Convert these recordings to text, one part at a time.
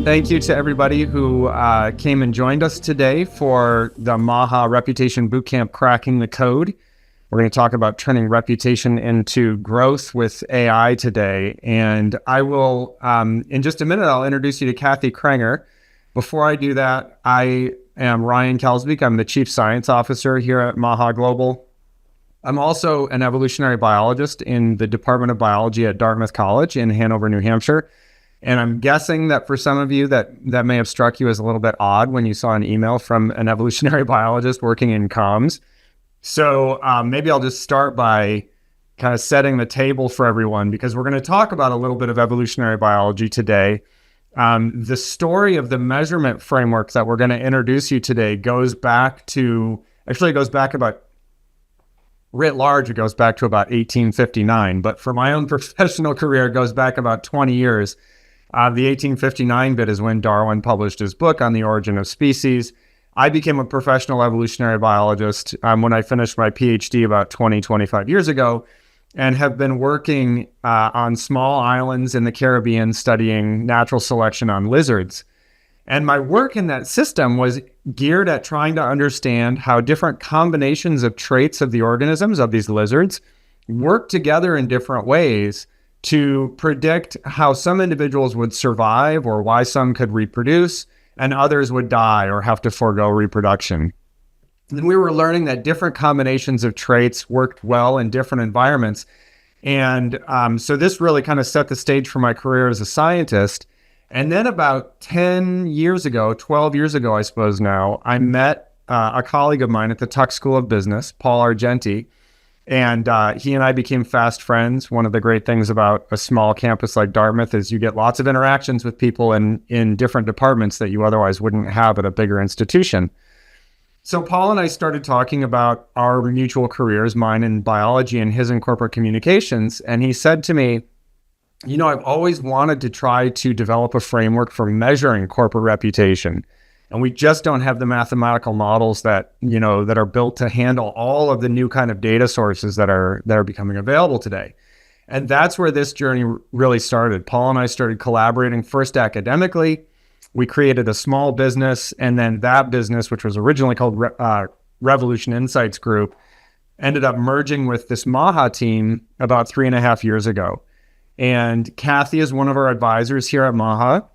Thank you to everybody who came and joined us today for the MAHA Reputation Bootcamp Cracking the Code. We're going to talk about turning reputation into growth with AI today. And I will, in just a minute, I'll introduce you to Kathy Krenger. Before I do that, I am Ryan Calsbeek. I'm the Chief Science Officer here at MAHA Global. I'm also an evolutionary biologist in the Department of Biology at Dartmouth College in Hanover, New Hampshire. And I'm guessing that for some of you that may have struck you as a little bit odd when you saw an email from an evolutionary biologist working in comms. So maybe I'll just start by kind of setting the table for everyone, because we're going to talk about a little bit of evolutionary biology today. The story of the measurement framework that we're going to introduce you today goes back about, writ large, it goes back to about 1859. But for my own professional career, it goes back about 20 years. The 1859 bit is when Darwin published his book on the origin of species. I became a professional evolutionary biologist when I finished my PhD about 25 years ago, and have been working on small islands in the Caribbean studying natural selection on lizards. And my work in that system was geared at trying to understand how different combinations of traits of the organisms of these lizards work together in different ways to predict how some individuals would survive or why some could reproduce and others would die or have to forego reproduction. And we were learning that different combinations of traits worked well in different environments. And so this really kind of set the stage for my career as a scientist. And then about 12 years ago, I suppose now, I met a colleague of mine at the Tuck School of Business, Paul Argenti. And he and I became fast friends. One of the great things about a small campus like Dartmouth is you get lots of interactions with people in different departments that you otherwise wouldn't have at a bigger institution. So Paul and I started talking about our mutual careers, mine in biology and his in corporate communications. And he said to me, I've always wanted to try to develop a framework for measuring corporate reputation. And we just don't have the mathematical models that are built to handle all of the new kind of data sources that are becoming available today. And that's where this journey really started. Paul and I started collaborating first academically. We created a small business, and then that business, which was originally called Revolution Insights Group, ended up merging with this MAHA team about 3.5 years ago. And Kathy is one of our advisors here at MAHA,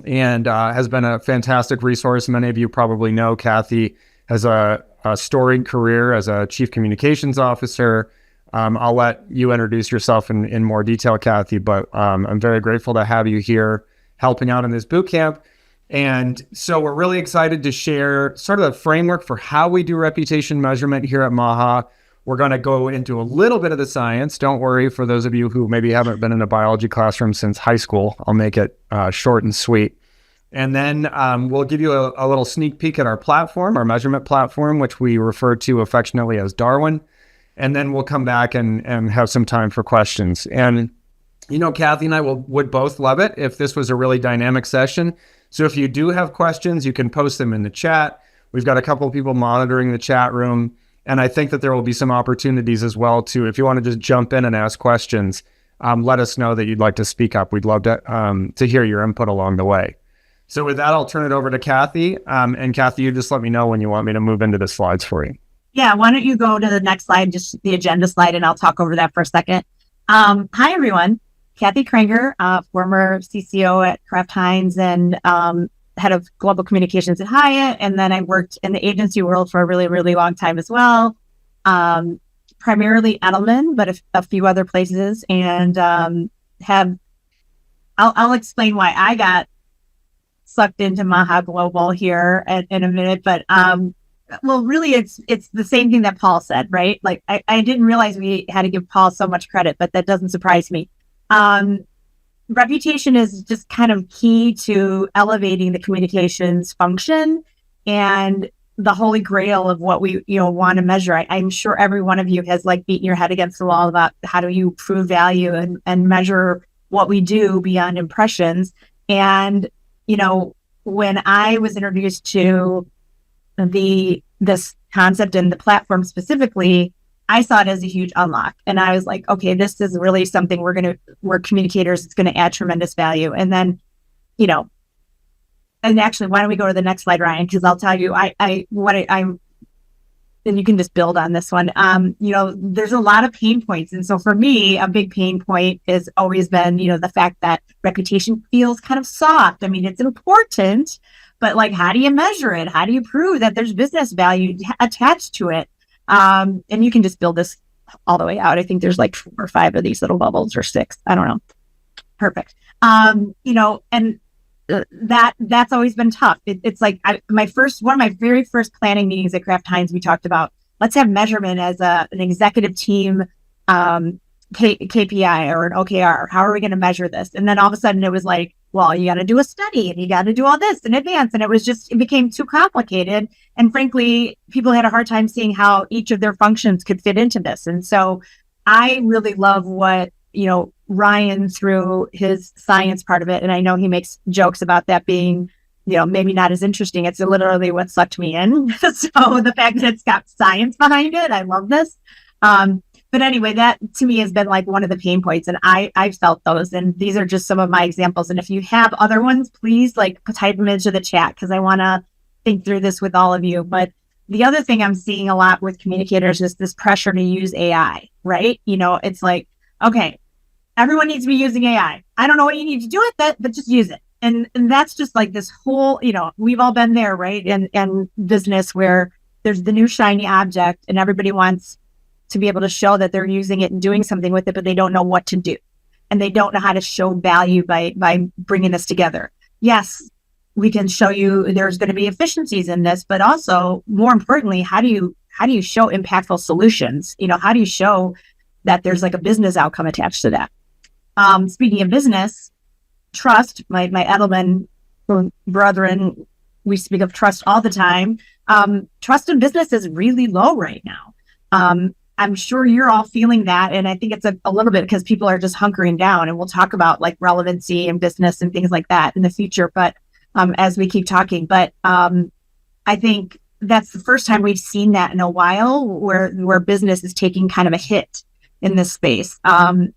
and has been a fantastic resource. Many of you probably know Kathy has a storied career as a chief communications officer. I'll let you introduce yourself in more detail, Kathy, but I'm very grateful to have you here helping out in this boot camp. And so we're really excited to share sort of the framework for how we do reputation measurement here at MAHA. We're going to go into a little bit of the science. Don't worry, for those of you who maybe haven't been in a biology classroom since high school, I'll make it short and sweet. And then we'll give you a little sneak peek at our platform, our measurement platform, which we refer to affectionately as Darwin. And then we'll come back and have some time for questions. And, Kathy and I would both love it if this was a really dynamic session. So if you do have questions, you can post them in the chat. We've got a couple of people monitoring the chat room. And I think that there will be some opportunities as well to, if you want to just jump in and ask questions, let us know that you'd like to speak up. We'd love to hear your input along the way. So with that, I'll turn it over to Kathy. And Kathy, you just let me know when you want me to move into the slides for you. Yeah, why don't you go to the next slide, just the agenda slide, and I'll talk over that for a second. Hi, everyone. Kathy Krenger, former CCO at Kraft-Heinz and head of global communications at Hyatt. And then I worked in the agency world for a really, really long time as well. Primarily Edelman, but a few other places. And I'll explain why I got sucked into MAHA Global here in a minute. But really, it's the same thing that Paul said, right? Like I didn't realize we had to give Paul so much credit, but that doesn't surprise me. Reputation is just kind of key to elevating the communications function and the holy grail of what we want to measure. I'm sure every one of you has beaten your head against the wall about how do you prove value and measure what we do beyond impressions. And when I was introduced to this concept and the platform specifically, I saw it as a huge unlock. And I was like, okay, this is really something we're communicators. It's going to add tremendous value. And then, and actually, why don't we go to the next slide, Ryan? Because I'll tell you, and you can just build on this one. There's a lot of pain points. And so for me, a big pain point has always been, the fact that reputation feels kind of soft. I mean, it's important, but like, how do you measure it? How do you prove that there's business value attached to it? And you can just build this all the way out. I think there's like 4 or 5 of these little bubbles, or 6. I don't know. Perfect. And that's always been tough. It's like one of my very first planning meetings at Kraft-Heinz, we talked about, let's have measurement as an executive team KPI or an OKR. How are we going to measure this? And then all of a sudden it was like, well, you got to do a study and you got to do all this in advance. And it became too complicated. And frankly, people had a hard time seeing how each of their functions could fit into this. And so I really love what, Ryan, through his science part of it. And I know he makes jokes about that being, maybe not as interesting. It's literally what sucked me in. So the fact that it's got science behind it, I love this. But anyway, that to me has been like one of the pain points. And I've felt those. And these are just some of my examples. And if you have other ones, please type them into the chat, because I want to think through this with all of you. But the other thing I'm seeing a lot with communicators is this pressure to use AI, right? It's like, okay, everyone needs to be using AI. I don't know what you need to do with it, but just use it. And that's just like this whole, we've all been there, right? And business where there's the new shiny object and everybody wants to be able to show that they're using it and doing something with it, but they don't know what to do. And they don't know how to show value by bringing this together. Yes, we can show you there's going to be efficiencies in this, but also more importantly, how do you show impactful solutions? How do you show that there's like a business outcome attached to that? Speaking of business, trust, my Edelman brethren, we speak of trust all the time. Trust in business is really low right now. I'm sure you're all feeling that. And I think it's a little bit because people are just hunkering down, and we'll talk about like relevancy and business and things like that in the future. But as we keep talking, I think that's the first time we've seen that in a while where business is taking kind of a hit in this space. And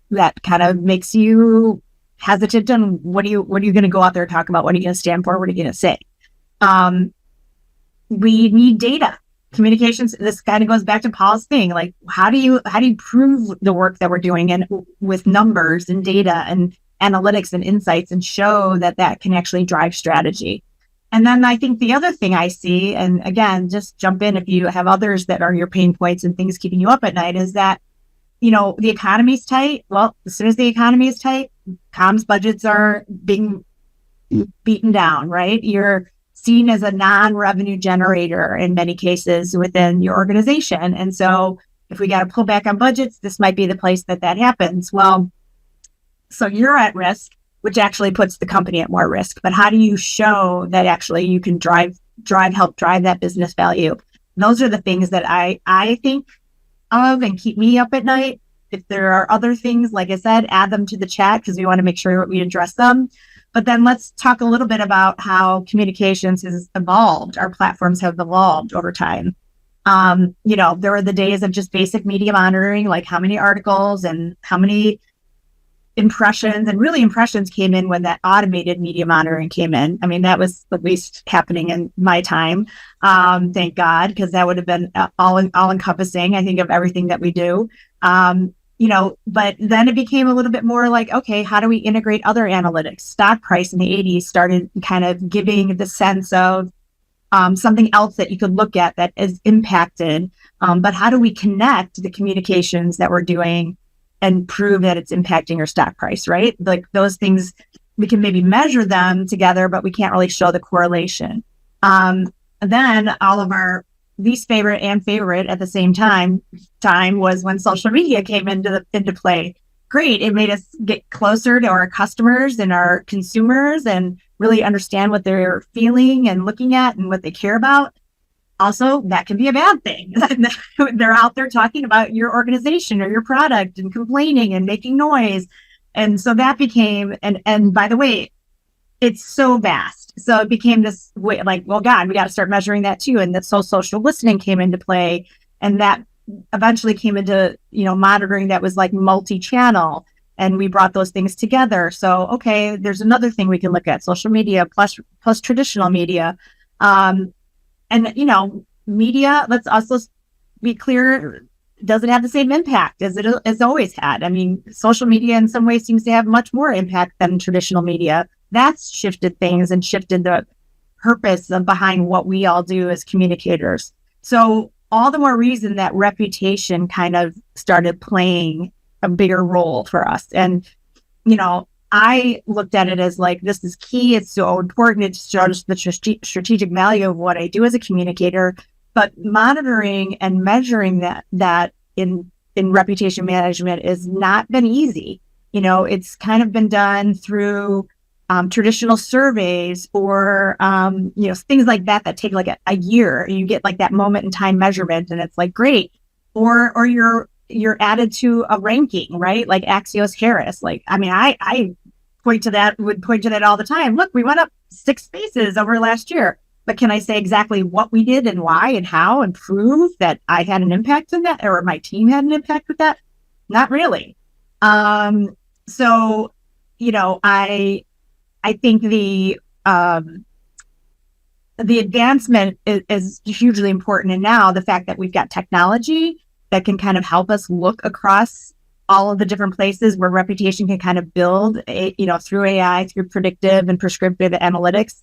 that kind of makes you hesitant on what are you going to go out there and talk about? What are you going to stand for? What are you going to say? We need data. Communications, this kind of goes back to Paul's thing. Like, how do you prove the work that we're doing and with numbers and data and analytics and insights, and show that can actually drive strategy? And then I think the other thing I see, and again, just jump in if you have others that are your pain points and things keeping you up at night, is that, the economy's tight. Well, as soon as the economy is tight, comms budgets are being beaten down, right? You're seen as a non-revenue generator in many cases within your organization. And so if we got to pull back on budgets, this might be the place that happens. Well, so you're at risk, which actually puts the company at more risk. But how do you show that actually you can help drive that business value? And those are the things that I think of and keep me up at night. If there are other things, like I said, add them to the chat, because we want to make sure we address them. But then let's talk a little bit about how communications has evolved. Our platforms have evolved over time. There were the days of just basic media monitoring, like how many articles and how many impressions, and really impressions came in when that automated media monitoring came in. I mean, that was at least happening in my time. Thank God, because that would have been all encompassing, I think, of everything that we do. But then it became a little bit more like, okay, how do we integrate other analytics? Stock price in the 80s started kind of giving the sense of something else that you could look at that is impacted. But how do we connect the communications that we're doing and prove that it's impacting your stock price, right? Like those things, we can maybe measure them together, but we can't really show the correlation. And then all of our least favorite and favorite at the same time was when social media came into play. Great. It made us get closer to our customers and our consumers and really understand what they're feeling and looking at and what they care about. Also, that can be a bad thing. They're out there talking about your organization or your product and complaining and making noise. And so that became, and by the way, it's so vast. So it became this way, like, well, God, we got to start measuring that too. And so social listening came into play. And that eventually came into, monitoring that was like multi-channel. and we brought those things together. So, okay, there's another thing we can look at: social media plus traditional media. And, media, let's also be clear, doesn't have the same impact as it has always had. I mean, social media in some ways seems to have much more impact than traditional media. That's shifted things and shifted the purpose behind what we all do as communicators. So all the more reason that reputation kind of started playing a bigger role for us. And, I looked at it as like, this is key. It's so important. It shows the strategic value of what I do as a communicator, but monitoring and measuring that in reputation management has not been easy. It's kind of been done through traditional surveys or, things like that take like a year. You get like that moment in time measurement and it's like, great. Or you're added to a ranking, right? Like Axios Harris. Like, I mean, I would point to that all the time. Look, we went up 6 spaces over last year, but can I say exactly what we did and why and how and prove that I had an impact in that or my team had an impact with that? Not really. So, I think the advancement is hugely important. And now the fact that we've got technology that can kind of help us look across all of the different places where reputation can kind of build, through AI, through predictive and prescriptive analytics.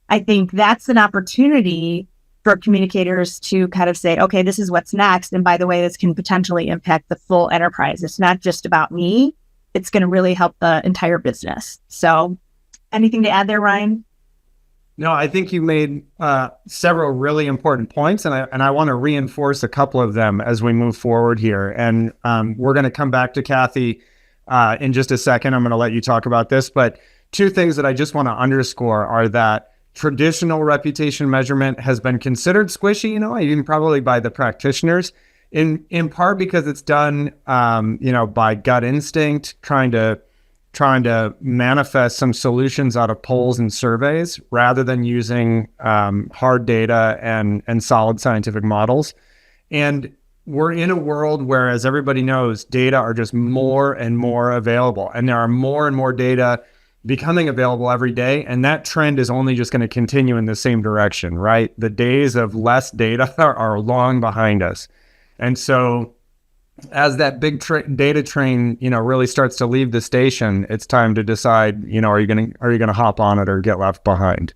I think that's an opportunity for communicators to kind of say, okay, this is what's next. And by the way, this can potentially impact the full enterprise. It's not just about me. It's going to really help the entire business. So anything to add there, Ryan? No, I think you made several really important points, and I want to reinforce a couple of them as we move forward here. And we're going to come back to Kathy in just a second. I'm going to let you talk about this, but 2 things that I just want to underscore are that traditional reputation measurement has been considered squishy, even probably by the practitioners, in part because it's done, by gut instinct, trying to manifest some solutions out of polls and surveys rather than using hard data and solid scientific models. And we're in a world where, as everybody knows, data are just more and more available, and there are more and more data becoming available every day. And that trend is only just going to continue in the same direction, right? The days of less data are long behind us. And so as that big data train, really starts to leave the station, it's time to decide, are you going to hop on it or get left behind?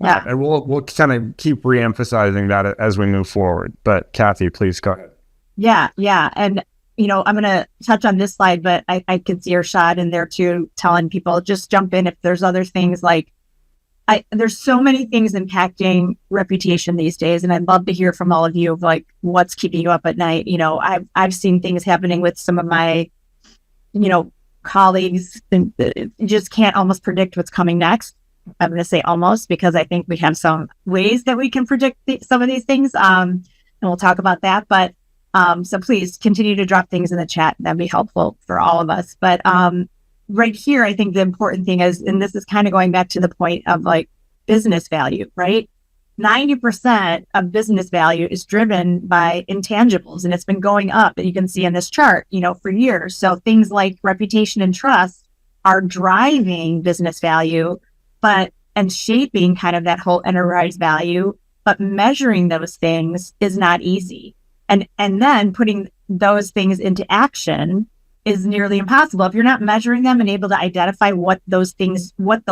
Yeah. And we'll kind of keep reemphasizing that as we move forward. But Kathy, please go ahead. Yeah. And, I'm going to touch on this slide, but I could see your shot in there too, telling people just jump in if there's other things like, there's so many things impacting reputation these days, and I'd love to hear from all of you of like what's keeping you up at night. I've seen things happening with some of my, colleagues, and you just can't almost predict what's coming next. I'm going to say almost because I think we have some ways that we can predict some of these things, and we'll talk about that. But so please continue to drop things in the chat. That'd be helpful for all of us. But right here, I think the important thing is, and this is kind of going back to the point of like business value, right? 90% of business value is driven by intangibles, and it's been going up, and you can see in this chart, for years. So things like reputation and trust are driving business value, and shaping kind of that whole enterprise value, but measuring those things is not easy. And then putting those things into action is nearly impossible. If you're not measuring them and able to identify what the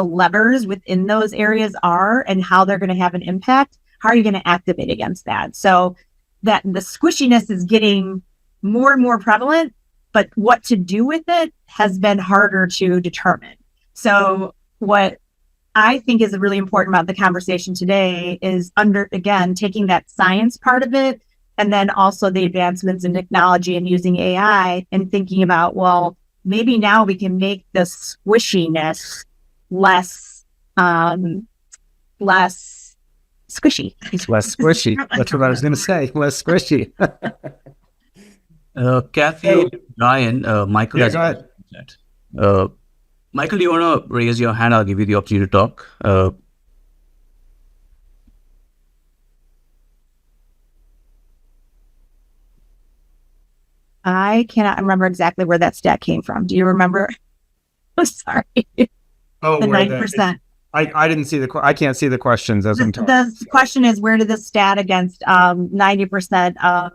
levers within those areas are and how they're going to have an impact, how are you going to activate against that? So that the squishiness is getting more and more prevalent, but what to do with it has been harder to determine. So what I think is really important about the conversation today is taking that science part of it, and then also the advancements in technology and using AI and thinking about, well, maybe now we can make the squishiness less squishy. Less squishy. That's what I was going to say. Less squishy. Kathy, Ryan, Michael. Yeah, go ahead. Michael, do you want to raise your hand? I'll give you the opportunity to talk. I cannot remember exactly where that stat came from. Do you remember? I'm sorry. Oh, The where 9%. I didn't see I can't see the questions as I'm talking. The question is, where did the stat against 90% of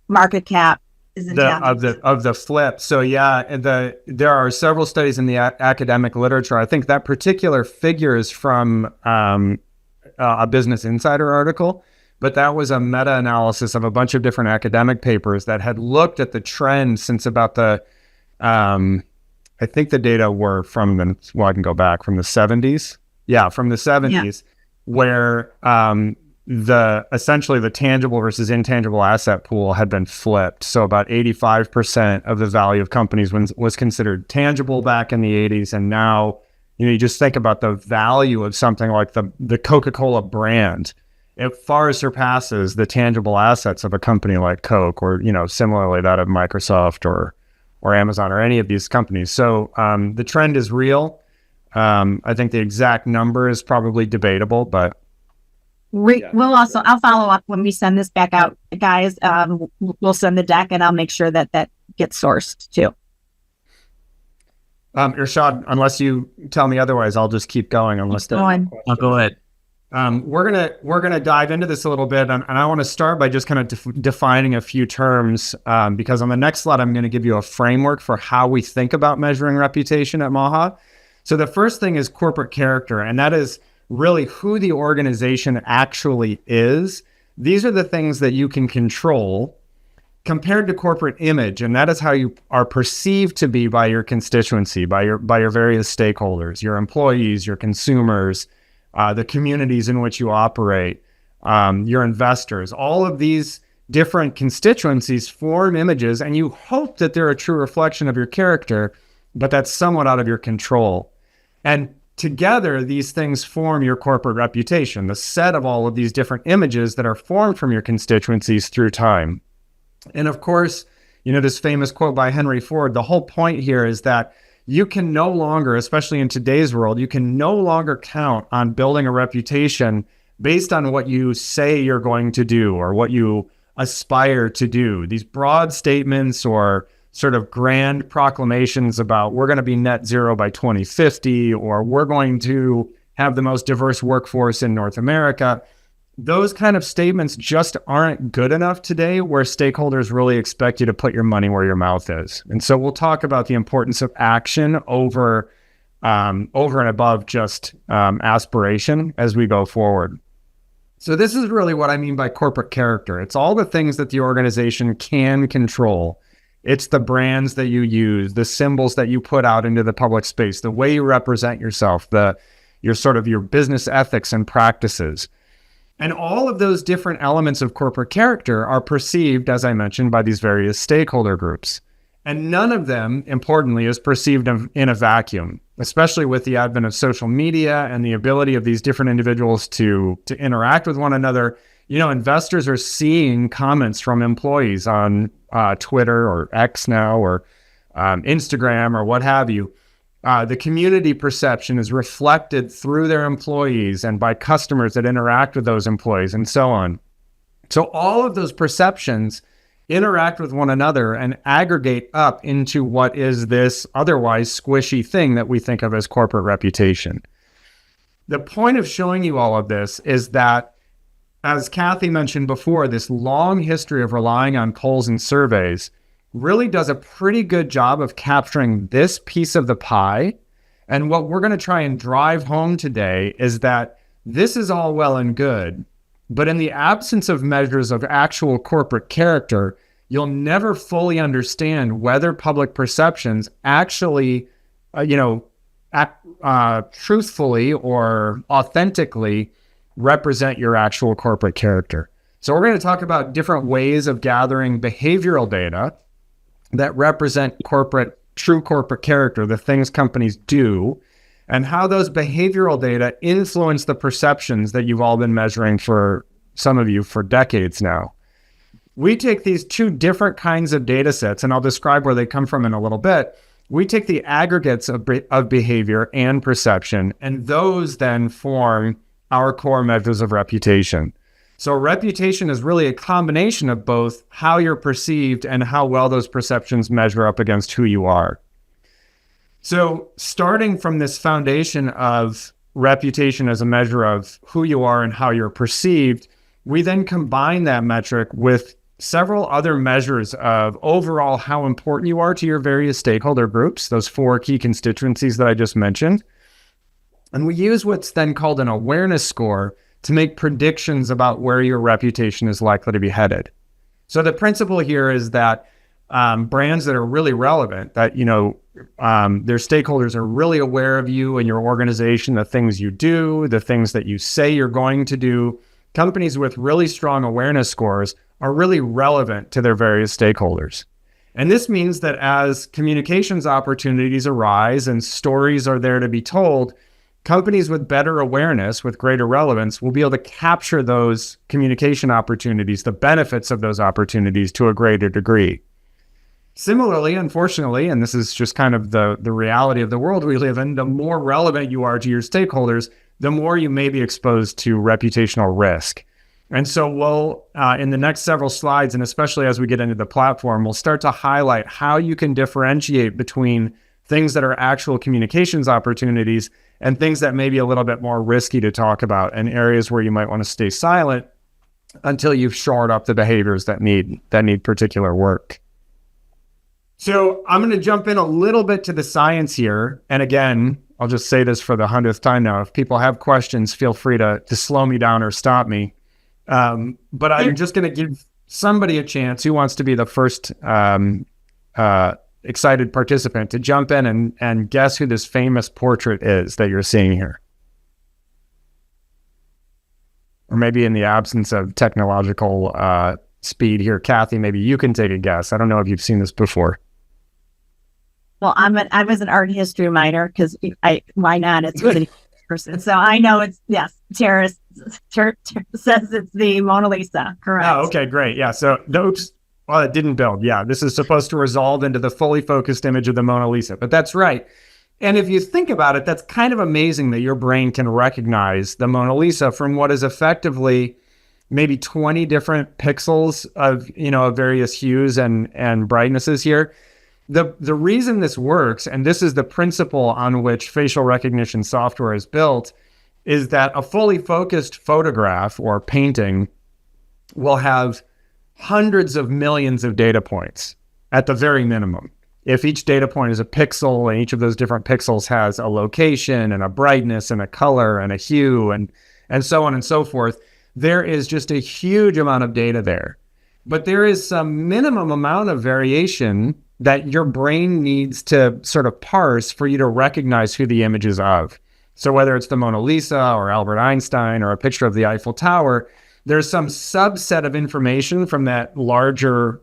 market cap is intelligence? Of the flip. So yeah, there are several studies in the academic literature. I think that particular figure is from a Business Insider article, but that was a meta-analysis of a bunch of different academic papers that had looked at the trend since about the I think the data were from I can go back from the 70s. Yeah, from the 70s, where essentially the tangible versus intangible asset pool had been flipped. So about 85% of the value of companies was considered tangible back in the 80s. And now, you just think about the value of something like the Coca-Cola brand. It far surpasses the tangible assets of a company like Coke, or, similarly that of Microsoft or Amazon or any of these companies. So the trend is real. I think the exact number is probably debatable, but I'll follow up when we send this back out, guys. We'll send the deck, and I'll make sure that gets sourced too. Irshad, unless you tell me otherwise, I'll just keep going. Go ahead. We're gonna dive into this a little bit, and I want to start by just kind of defining a few terms, because on the next slide I'm going to give you a framework for how we think about measuring reputation at MAHA. So the first thing is corporate character, and that is really who the organization actually is. These are the things that you can control compared to corporate image, and that is how you are perceived to be by your constituency, by your various stakeholders, your employees, your consumers, the communities in which you operate, your investors. All of these different constituencies form images, and you hope that they're a true reflection of your character, but that's somewhat out of your control. And together, these things form your corporate reputation, the set of all of these different images that are formed from your constituencies through time. And of course, this famous quote by Henry Ford, the whole point here is that you can no longer, especially in today's world, you can no longer count on building a reputation based on what you say you're going to do or what you aspire to do. These broad statements or sort of grand proclamations about we're going to be net zero by 2050, or we're going to have the most diverse workforce in North America. Those kind of statements just aren't good enough today, where stakeholders really expect you to put your money where your mouth is. And so we'll talk about the importance of action over and above just aspiration as we go forward. So this is really what I mean by corporate character. It's all the things that the organization can control. It's the brands that you use, the symbols that you put out into the public space, the way you represent yourself, your business ethics and practices. And all of those different elements of corporate character are perceived, as I mentioned, by these various stakeholder groups. And none of them, importantly, is perceived in a vacuum, especially with the advent of social media and the ability of these different individuals to interact with one another. Investors are seeing comments from employees on Twitter or X now, or Instagram or what have you. The community perception is reflected through their employees and by customers that interact with those employees, and so on. So all of those perceptions interact with one another and aggregate up into what is this otherwise squishy thing that we think of as corporate reputation. The point of showing you all of this is that, as Kathy mentioned before, this long history of relying on polls and surveys really does a pretty good job of capturing this piece of the pie. And what we're going to try and drive home today is that this is all well and good, but in the absence of measures of actual corporate character, you'll never fully understand whether public perceptions actually, truthfully or authentically represent your actual corporate character. So we're going to talk about different ways of gathering behavioral data that represent true corporate character, the things companies do, and how those behavioral data influence the perceptions that you've all been measuring, for some of you, for decades now. We take these two different kinds of data sets, and I'll describe where they come from in a little bit. We take the aggregates of behavior and perception, and those then form our core measures of reputation. So reputation is really a combination of both how you're perceived and how well those perceptions measure up against who you are. So starting from this foundation of reputation as a measure of who you are and how you're perceived, we then combine that metric with several other measures of overall how important you are to your various stakeholder groups, those 4 key constituencies that I just mentioned. And we use what's then called an awareness score to make predictions about where your reputation is likely to be headed. So the principle here is that brands that are really relevant, that, their stakeholders are really aware of you and your organization, the things you do, the things that you say you're going to do. Companies with really strong awareness scores are really relevant to their various stakeholders. And this means that as communications opportunities arise and stories are there to be told, companies with better awareness, with greater relevance, will be able to capture those communication opportunities, the benefits of those opportunities to a greater degree. Similarly, unfortunately, and this is just kind of the reality of the world we live in, the more relevant you are to your stakeholders, the more you may be exposed to reputational risk. And so we'll, in the next several slides, and especially as we get into the platform, we'll start to highlight how you can differentiate between things that are actual communications opportunities and things that may be a little bit more risky to talk about, and areas where you might want to stay silent until you've shored up the behaviors that need particular work. So I'm going to jump in a little bit to the science here. And again, I'll just say this for the 100th time now. If people have questions, feel free to slow me down or stop me. But I'm just going to give somebody a chance who wants to be the first excited participant to jump in and guess who this famous portrait is that you're seeing here. Or maybe in the absence of technological speed here, Kathy, maybe you can take a guess. I don't know if you've seen this before. Well, I was an art history minor because why not? It's really person. So I know it's, yes, Tara says it's the Mona Lisa, correct? Oh, okay, great. Yeah, so oops. Well, it didn't build. Yeah, this is supposed to resolve into the fully focused image of the Mona Lisa, but that's right. And if you think about it, that's kind of amazing that your brain can recognize the Mona Lisa from what is effectively maybe 20 different pixels of, various hues and brightnesses here. The reason this works, and this is the principle on which facial recognition software is built, is that a fully focused photograph or painting will have hundreds of millions of data points at the very minimum. If each data point is a pixel and each of those different pixels has a location and a brightness and a color and a hue and so on and so forth, there is just a huge amount of data there. But there is some minimum amount of variation that your brain needs to sort of parse for you to recognize who the image is of. So whether it's the Mona Lisa or Albert Einstein or a picture of the Eiffel Tower, there's some subset of information from that larger,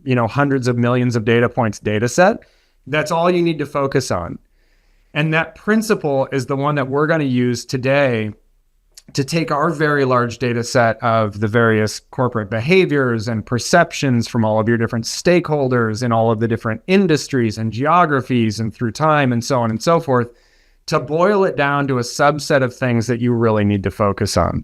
hundreds of millions of data points data set. That's all you need to focus on. And that principle is the one that we're going to use today to take our very large data set of the various corporate behaviors and perceptions from all of your different stakeholders in all of the different industries and geographies and through time and so on and so forth, to boil it down to a subset of things that you really need to focus on.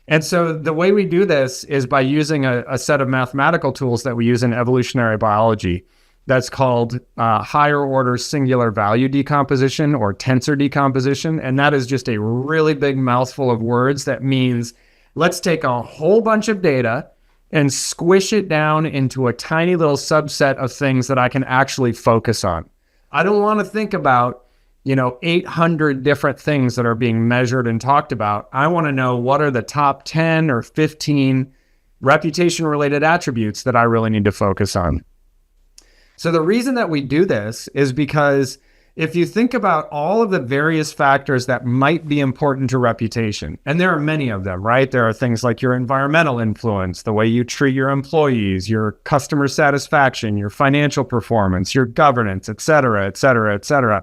And so the way we do this is by using a set of mathematical tools that we use in evolutionary biology. That's called higher order singular value decomposition or tensor decomposition. And that is just a really big mouthful of words that means let's take a whole bunch of data and squish it down into a tiny little subset of things that I can actually focus on. I don't want to think about 800 different things that are being measured and talked about. I want to know what are the top 10 or 15 reputation-related attributes that I really need to focus on. So the reason that we do this is because if you think about all of the various factors that might be important to reputation, and there are many of them, right? There are things like your environmental influence, the way you treat your employees, your customer satisfaction, your financial performance, your governance, et cetera, et cetera, et cetera.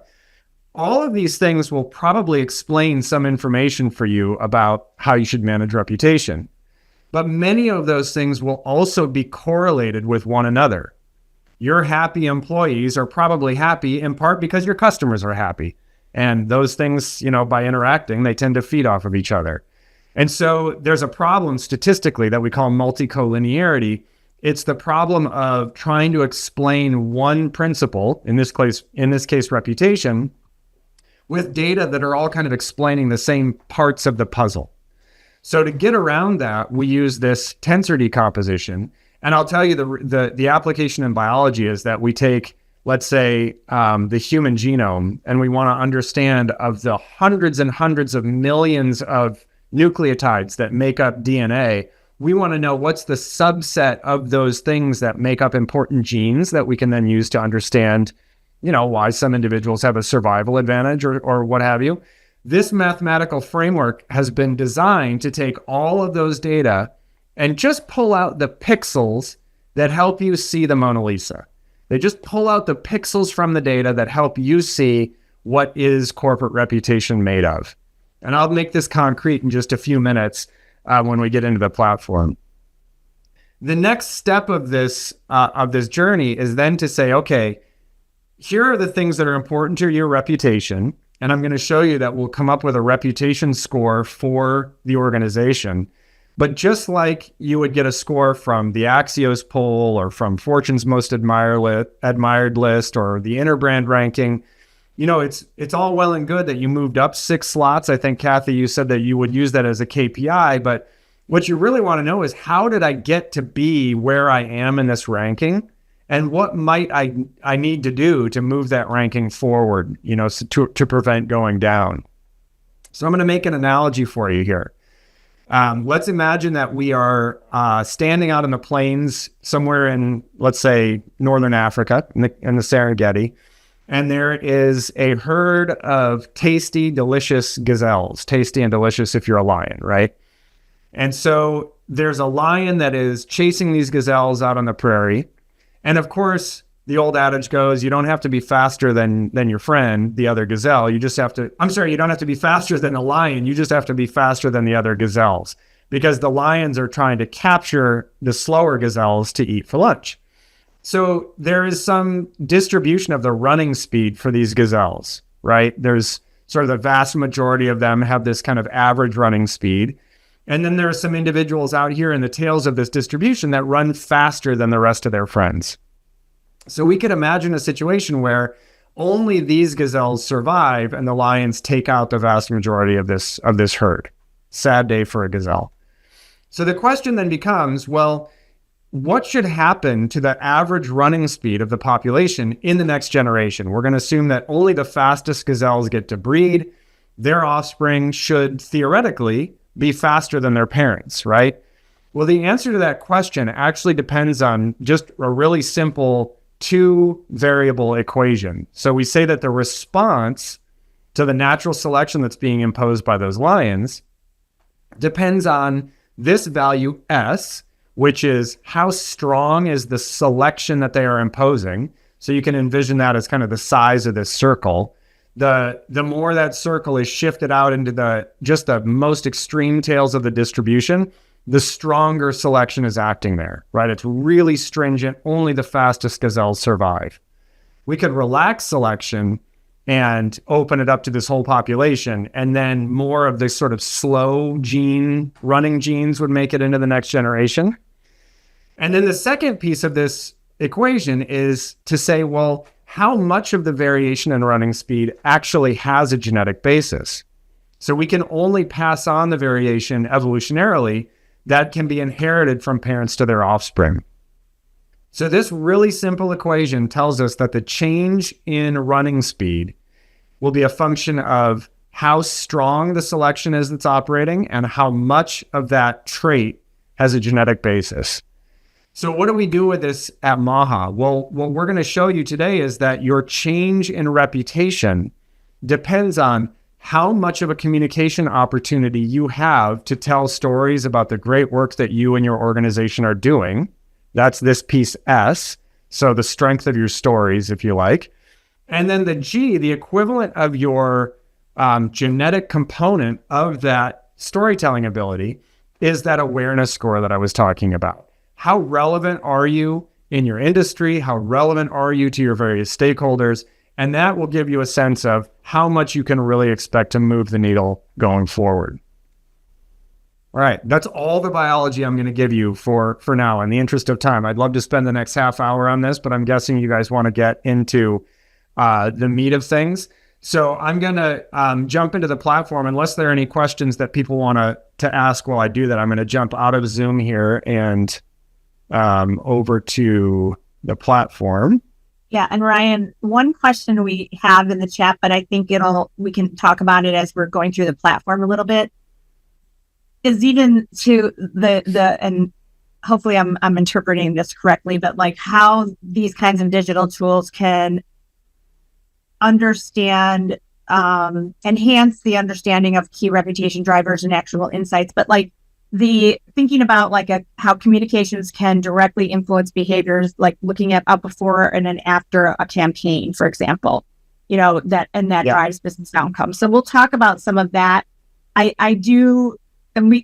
All of these things will probably explain some information for you about how you should manage reputation. But many of those things will also be correlated with one another. Your happy employees are probably happy in part because your customers are happy. And those things, by interacting, they tend to feed off of each other. And so there's a problem statistically that we call multicollinearity. It's the problem of trying to explain one principle, in this case, reputation, with data that are all kind of explaining the same parts of the puzzle. So to get around that, we use this tensor decomposition. And I'll tell you the application in biology is that we take, let's say, the human genome, and we want to understand of the hundreds and hundreds of millions of nucleotides that make up DNA, we want to know what's the subset of those things that make up important genes that we can then use to understand, why some individuals have a survival advantage or what have you. This mathematical framework has been designed to take all of those data and just pull out the pixels that help you see the Mona Lisa. They just pull out the pixels from the data that help you see what is corporate reputation made of. And I'll make this concrete in just a few minutes when we get into the platform. The next step of this journey is then to say, okay, here are the things that are important to your reputation. And I'm going to show you that we'll come up with a reputation score for the organization. But just like you would get a score from the Axios poll or from Fortune's Most Admired list or the Interbrand ranking, it's all well and good that you moved up 6 slots. I think, Kathy, you said that you would use that as a KPI. But what you really want to know is, how did I get to be where I am in this ranking? And what might I need to do to move that ranking forward, to prevent going down? So I'm going to make an analogy for you here. Let's imagine that we are standing out in the plains somewhere in, let's say, Northern Africa, in the Serengeti, and there is a herd of tasty, delicious gazelles. Tasty and delicious if you're a lion, right? And so there's a lion that is chasing these gazelles out on the prairie. And of course, the old adage goes, you don't have to be faster than your friend, the other gazelle. You don't have to be faster than a lion. You just have to be faster than the other gazelles, because the lions are trying to capture the slower gazelles to eat for lunch. So there is some distribution of the running speed for these gazelles, right? There's sort of the vast majority of them have this kind of average running speed. And then there are some individuals out here in the tails of this distribution that run faster than the rest of their friends. So we could imagine a situation where only these gazelles survive and the lions take out the vast majority of this herd. Sad day for a gazelle. So the question then becomes, well, what should happen to the average running speed of the population in the next generation? We're going to assume that only the fastest gazelles get to breed. Their offspring should theoretically be faster than their parents, right? Well, the answer to that question actually depends on just a really simple 2-variable equation. So we say that the response to the natural selection that's being imposed by those lions depends on this value S, which is how strong is the selection that they are imposing. So you can envision that as kind of the size of this circle. The more that circle is shifted out into the most extreme tails of the distribution, the stronger selection is acting there, right? It's really stringent. Only the fastest gazelles survive. We could relax selection and open it up to this whole population, and then more of this sort of slow running genes would make it into the next generation. And then the second piece of this equation is to say, well, how much of the variation in running speed actually has a genetic basis? So we can only pass on the variation evolutionarily that can be inherited from parents to their offspring. So this really simple equation tells us that the change in running speed will be a function of how strong the selection is that's operating and how much of that trait has a genetic basis. So what do we do with this at MAHA? Well, what we're going to show you today is that your change in reputation depends on how much of a communication opportunity you have to tell stories about the great work that you and your organization are doing. That's this piece S. So the strength of your stories, if you like. And then the G, the equivalent of your genetic component of that storytelling ability, is that awareness score that I was talking about. How relevant are you in your industry? How relevant are you to your various stakeholders? And that will give you a sense of how much you can really expect to move the needle going forward. All right. That's all the biology I'm going to give you for now. In the interest of time, I'd love to spend the next half hour on this, but I'm guessing you guys want to get into the meat of things. So I'm going to jump into the platform. Unless there are any questions that people want to ask while I do that, I'm going to jump out of Zoom here and over to the platform. Yeah. And Ryan, one question we have in the chat, but I think we can talk about it as we're going through the platform a little bit, is even to and hopefully I'm interpreting this correctly, but like how these kinds of digital tools can understand, enhance the understanding of key reputation drivers and actual insights, but like the thinking about like how communications can directly influence behaviors, like looking at a before and an after a campaign, for example, that drives business outcomes. So we'll talk about some of that.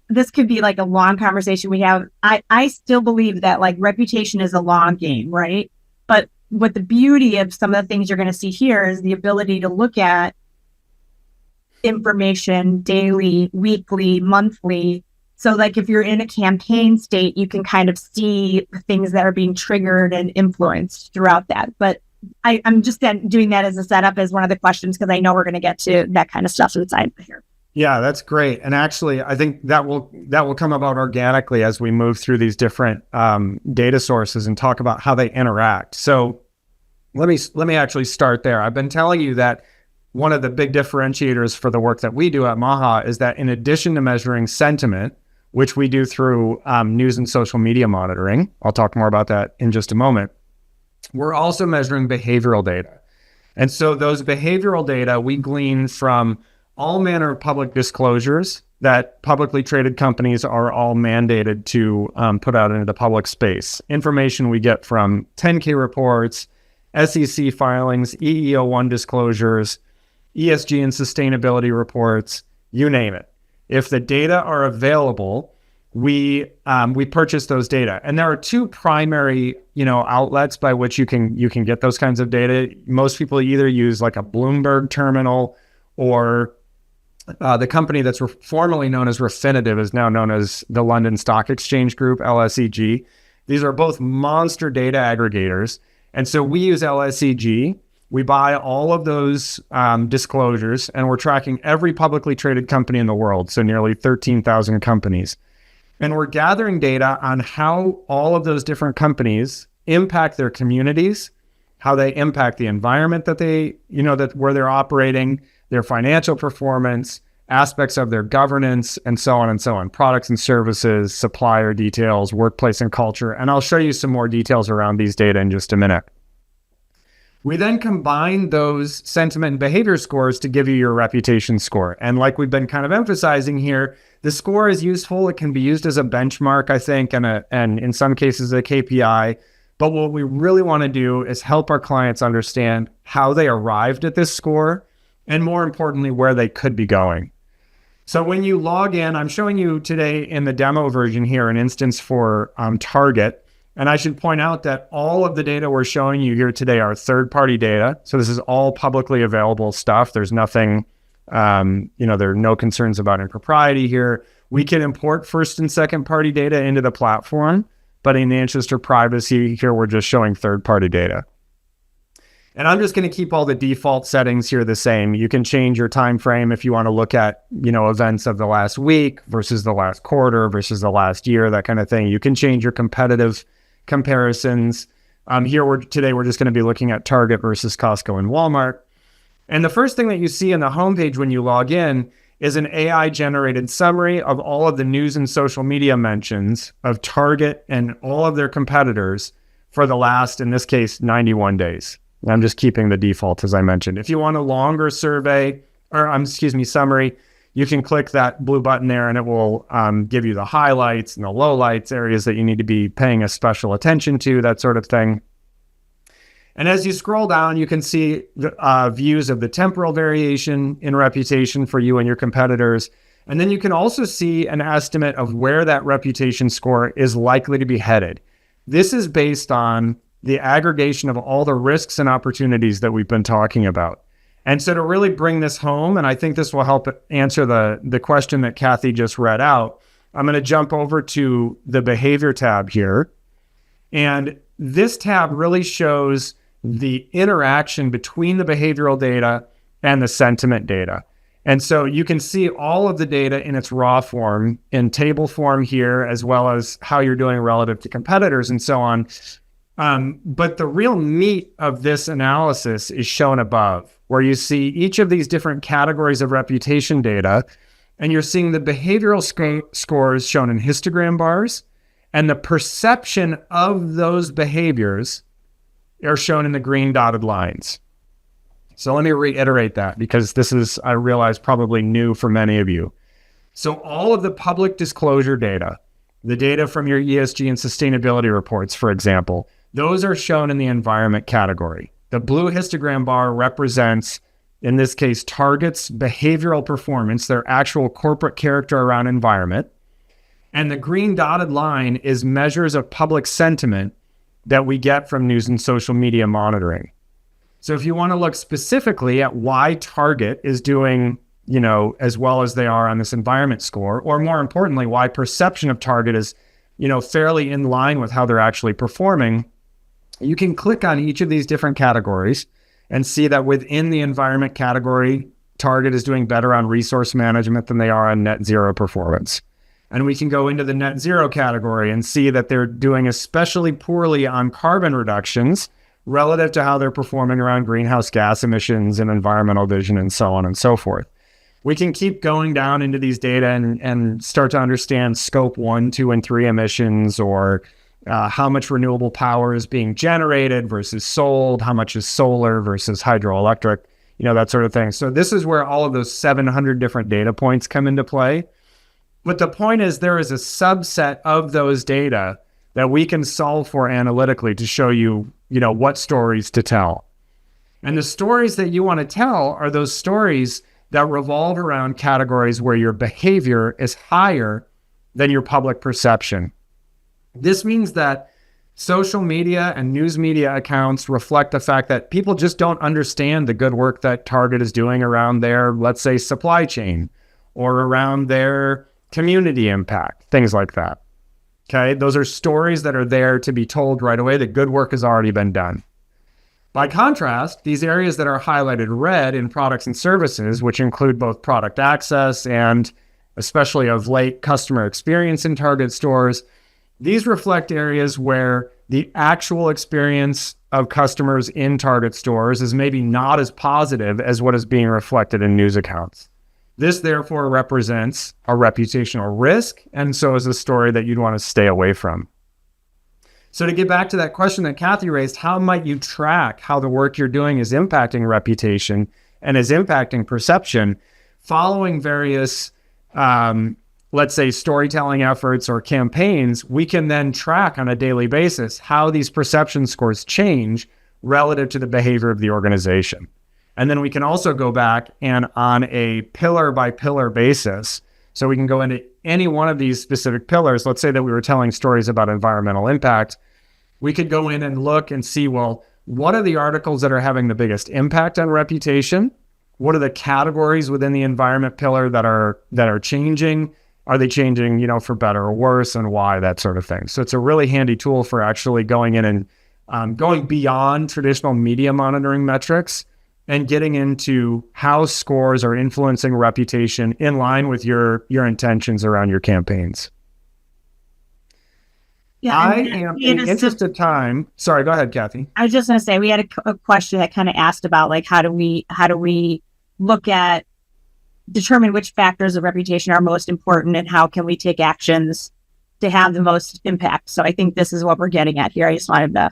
This could be like a long conversation we have. I still believe that like reputation is a long game, right? But what the beauty of some of the things you're going to see here is the ability to look at information daily, weekly, monthly. So like if you're in a campaign state, you can kind of see the things that are being triggered and influenced throughout that. But I'm just doing that as a setup as one of the questions, because I know we're going to get to that kind of stuff inside here. Yeah, that's great. And actually, I think that will come about organically as we move through these different data sources and talk about how they interact. So let me actually start there. I've been telling you that one of the big differentiators for the work that we do at MAHA is that in addition to measuring sentiment, which we do through news and social media monitoring, I'll talk more about that in just a moment, we're also measuring behavioral data. And so those behavioral data we glean from all manner of public disclosures that publicly traded companies are all mandated to put out into the public space. Information we get from 10K reports, SEC filings, EEO1 disclosures, ESG and sustainability reports, you name it. If the data are available, we purchase those data. And there are two primary, outlets by which you can get those kinds of data. Most people either use like a Bloomberg terminal, or the company that's formerly known as Refinitiv is now known as the London Stock Exchange Group, LSEG. These are both monster data aggregators. And so we use LSEG. We buy all of those disclosures, and we're tracking every publicly traded company in the world, so nearly 13,000 companies. And we're gathering data on how all of those different companies impact their communities, how they impact the environment that where they're operating, their financial performance, aspects of their governance, and so on and so on, products and services, supplier details, workplace and culture. And I'll show you some more details around these data in just a minute. We then combine those sentiment and behavior scores to give you your reputation score. And like we've been kind of emphasizing here, the score is useful. It can be used as a benchmark, I think, and in some cases a KPI. But what we really want to do is help our clients understand how they arrived at this score, and more importantly, where they could be going. So when you log in, I'm showing you today in the demo version here an instance for Target. And I should point out that all of the data we're showing you here today are third-party data. So this is all publicly available stuff. There's nothing, there are no concerns about impropriety here. We can import first and second-party data into the platform, but in the interest of privacy here, we're just showing third-party data. And I'm just going to keep all the default settings here the same. You can change your time frame if you want to look at, events of the last week versus the last quarter versus the last year, that kind of thing. You can change your competitive comparisons. Today we're just going to be looking at Target versus Costco and Walmart. And the first thing that you see on the homepage when you log in is an AI-generated summary of all of the news and social media mentions of Target and all of their competitors for the last, in this case, 91 days. I'm just keeping the default, as I mentioned. If you want a longer summary, you can click that blue button there and it will give you the highlights and the lowlights, areas that you need to be paying a special attention to, that sort of thing. And as you scroll down, you can see views of the temporal variation in reputation for you and your competitors. And then you can also see an estimate of where that reputation score is likely to be headed. This is based on the aggregation of all the risks and opportunities that we've been talking about. And so to really bring this home, and I think this will help answer the question that Kathy just read out, I'm going to jump over to the behavior tab here. And this tab really shows the interaction between the behavioral data and the sentiment data. And so you can see all of the data in its raw form, in table form here, as well as how you're doing relative to competitors and so on. But the real meat of this analysis is shown above, where you see each of these different categories of reputation data, and you're seeing the behavioral scores shown in histogram bars, and the perception of those behaviors are shown in the green dotted lines. So let me reiterate that, because this is, I realize, probably new for many of you. So all of the public disclosure data, the data from your ESG and sustainability reports, for example, those are shown in the environment category. The blue histogram bar represents, in this case, Target's behavioral performance, their actual corporate character around environment. And the green dotted line is measures of public sentiment that we get from news and social media monitoring. So if you want to look specifically at why Target is doing, as well as they are on this environment score, or more importantly, why perception of Target is, fairly in line with how they're actually performing, you can click on each of these different categories and see that within the environment category, Target is doing better on resource management than they are on net zero performance. And we can go into the net zero category and see that they're doing especially poorly on carbon reductions relative to how they're performing around greenhouse gas emissions and environmental vision and so on and so forth. We can keep going down into these data and start to understand scope 1, 2, and 3 emissions, or how much renewable power is being generated versus sold, how much is solar versus hydroelectric, that sort of thing. So this is where all of those 700 different data points come into play. But the point is, there is a subset of those data that we can solve for analytically to show you, what stories to tell. And the stories that you want to tell are those stories that revolve around categories where your behavior is higher than your public perception. This means that social media and news media accounts reflect the fact that people just don't understand the good work that Target is doing around their, let's say, supply chain, or around their community impact, things like that. Okay, those are stories that are there to be told right away. The good work has already been done. By contrast, these areas that are highlighted red in products and services, which include both product access and, especially of late, customer experience in Target stores, these reflect areas where the actual experience of customers in Target stores is maybe not as positive as what is being reflected in news accounts. This therefore represents a reputational risk, and so is a story that you'd want to stay away from. So to get back to that question that Kathy raised, how might you track how the work you're doing is impacting reputation and is impacting perception? Following various let's say, storytelling efforts or campaigns, we can then track on a daily basis how these perception scores change relative to the behavior of the organization. And then we can also go back and on a pillar by pillar basis, so we can go into any one of these specific pillars. Let's say that we were telling stories about environmental impact. We could go in and look and see, well, what are the articles that are having the biggest impact on reputation? What are the categories within the environment pillar that are changing? Are they changing, for better or worse, and why, that sort of thing. So it's a really handy tool for actually going in and going beyond traditional media monitoring metrics and getting into how scores are influencing reputation in line with your intentions around your campaigns. Yeah, I am, in the interest of time, sorry, go ahead, Kathy. I was just going to say, we had a question that kind of asked about, like, how do we look at, determine which factors of reputation are most important, and how can we take actions to have the most impact? So I think this is what we're getting at here. I just wanted to.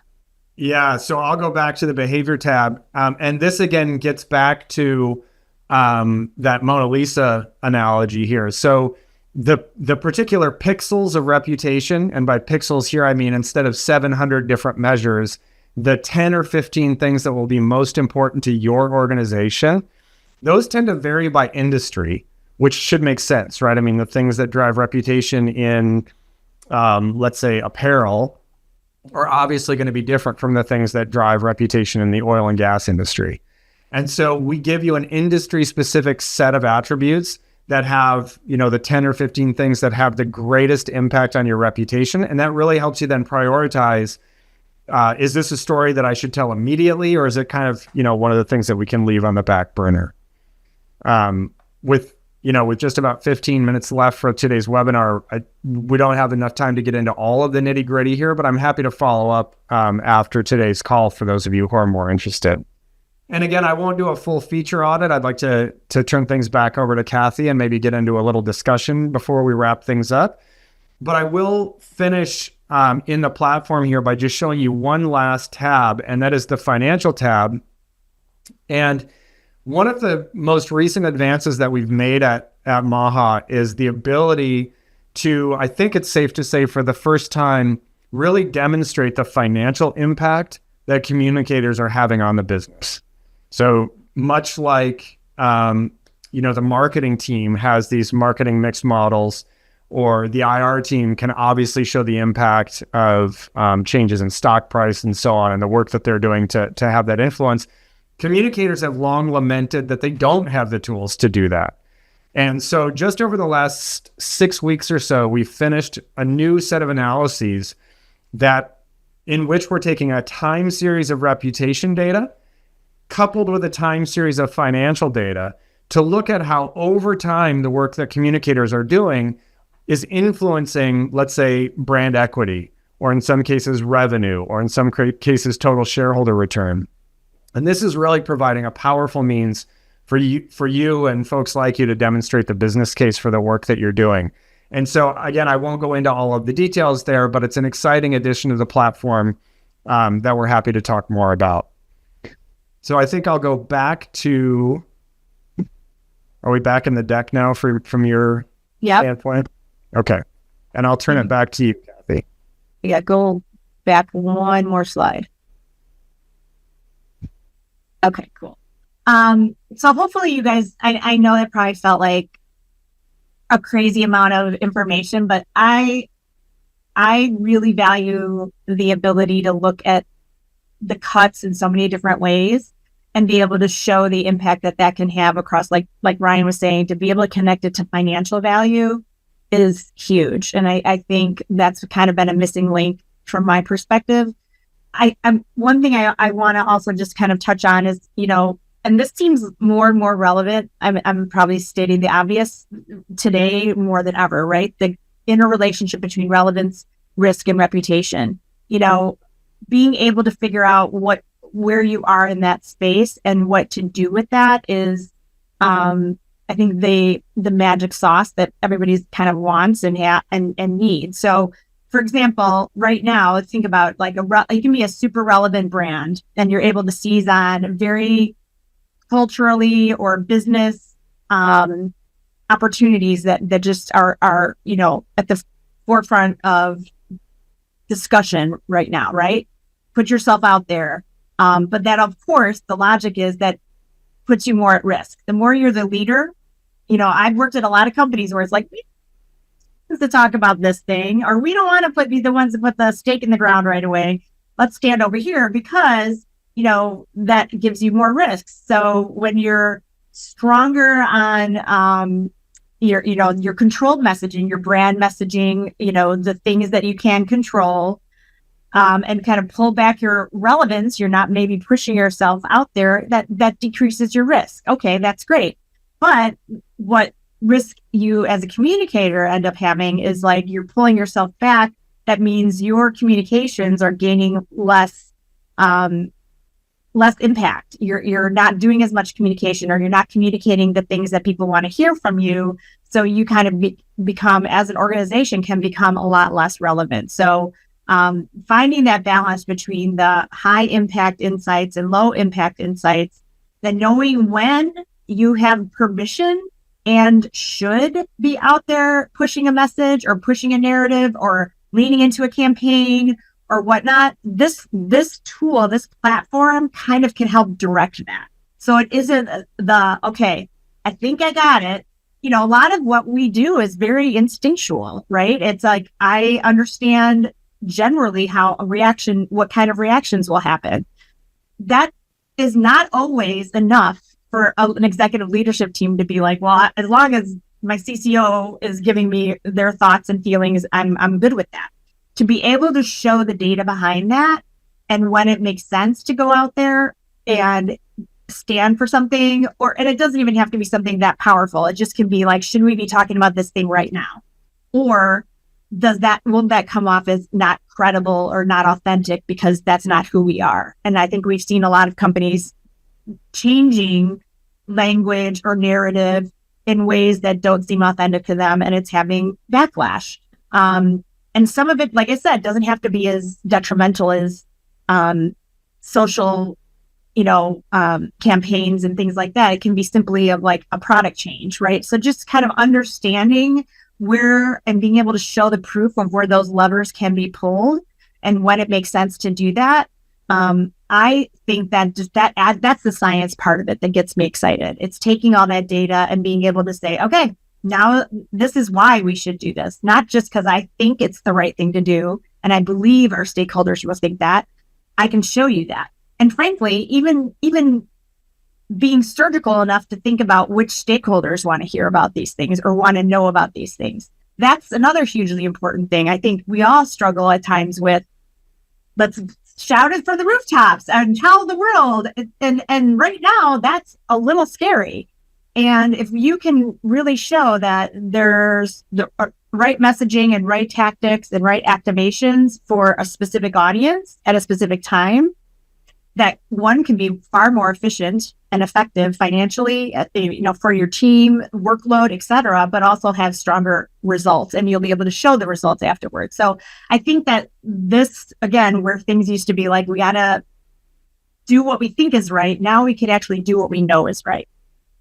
Yeah, so I'll go back to the behavior tab. And this again gets back to that Mona Lisa analogy here. So the particular pixels of reputation, and by pixels here, I mean, instead of 700 different measures, the 10 or 15 things that will be most important to your organization, those tend to vary by industry, which should make sense, right? I mean, the things that drive reputation in, let's say, apparel are obviously going to be different from the things that drive reputation in the oil and gas industry. And so we give you an industry-specific set of attributes that have, the 10 or 15 things that have the greatest impact on your reputation. And that really helps you then prioritize, is this a story that I should tell immediately, or is it kind of, one of the things that we can leave on the back burner? With just about 15 minutes left for today's webinar, we don't have enough time to get into all of the nitty gritty here, but I'm happy to follow up after today's call for those of you who are more interested. And again, I won't do a full feature audit. I'd like to turn things back over to Kathy and maybe get into a little discussion before we wrap things up. But I will finish in the platform here by just showing you one last tab, and that is the financial tab. And one of the most recent advances that we've made at MAHA is the ability to, I think it's safe to say for the first time, really demonstrate the financial impact that communicators are having on the business. So much like, the marketing team has these marketing mix models, or the IR team can obviously show the impact of changes in stock price and so on, and the work that they're doing to have that influence. Communicators have long lamented that they don't have the tools to do that. And so just over the last 6 weeks or so, we finished a new set of analyses in which we're taking a time series of reputation data coupled with a time series of financial data to look at how over time the work that communicators are doing is influencing, let's say, brand equity, or in some cases revenue, or in some cases total shareholder return. And this is really providing a powerful means for you and folks like you to demonstrate the business case for the work that you're doing. And so again, I won't go into all of the details there, but it's an exciting addition to the platform that we're happy to talk more about. So I think I'll go back to, are we back in the deck now from your standpoint? Okay. And I'll turn it back to you, Kathy. Yeah, go back one more slide. Okay, cool. So hopefully you guys, I know that probably felt like a crazy amount of information, but I really value the ability to look at the cuts in so many different ways and be able to show the impact that can have across, like Ryan was saying, to be able to connect it to financial value is huge. And I think that's kind of been a missing link from my perspective. One thing I want to also just kind of touch on is, and this seems more and more relevant. I'm probably stating the obvious today more than ever, right? The interrelationship between relevance, risk, and reputation. Being able to figure out where you are in that space and what to do with that is, I think the magic sauce that everybody kind of wants and needs. So, for example, right now, let's think about you can be a super relevant brand, and you're able to seize on very culturally or business opportunities that just are at the forefront of discussion right now, right? Put yourself out there. But that, of course, the logic is that puts you more at risk. The more you're the leader, I've worked at a lot of companies where it's like, we don't have to talk about this thing, or we don't want to be the ones that put the stake in the ground right away. Let's stand over here because, that gives you more risks. So when you're stronger on your controlled messaging, your brand messaging, the things that you can control, and kind of pull back your relevance, you're not maybe pushing yourself out there, that decreases your risk. Okay, that's great. But what risk you as a communicator end up having is you're pulling yourself back. That means your communications are gaining less impact. You're not doing as much communication, or you're not communicating the things that people want to hear from you. So you kind of become, as an organization, can become a lot less relevant. So finding that balance between the high impact insights and low impact insights, then knowing when you have permission and should be out there pushing a message or pushing a narrative or leaning into a campaign or whatnot, this tool, this platform kind of can help direct that. So it isn't okay, I think I got it. A lot of what we do is very instinctual, right? It's like, I understand generally what kind of reactions will happen. That is not always enough for an executive leadership team to be like, well, as long as my CCO is giving me their thoughts and feelings, I'm good with that. To be able to show the data behind that, and when it makes sense to go out there and stand for something, and it doesn't even have to be something that powerful. It just can be like, should we be talking about this thing right now? Or will that come off as not credible or not authentic because that's not who we are? And I think we've seen a lot of companies changing language or narrative in ways that don't seem authentic to them, and it's having backlash. And some of it, like I said, doesn't have to be as detrimental as social, campaigns and things like that. It can be simply of like a product change, right? So just kind of understanding where and being able to show the proof of where those levers can be pulled and when it makes sense to do that. I think that that's the science part of it that gets me excited. It's taking all that data and being able to say, okay, now this is why we should do this, not just because I think it's the right thing to do and I believe our stakeholders will think that. I can show you that. And frankly, even being surgical enough to think about which stakeholders want to hear about these things or want to know about these things. That's another hugely important thing. I think we all struggle at times with, let's shout it from the rooftops and tell the world. And right now that's a little scary. And if you can really show that there's the right messaging and right tactics and right activations for a specific audience at a specific time, that one can be far more efficient and effective financially, for your team, workload, et cetera, but also have stronger results, and you'll be able to show the results afterwards. So I think that this, again, where things used to be like, we got to do what we think is right. Now we can actually do what we know is right,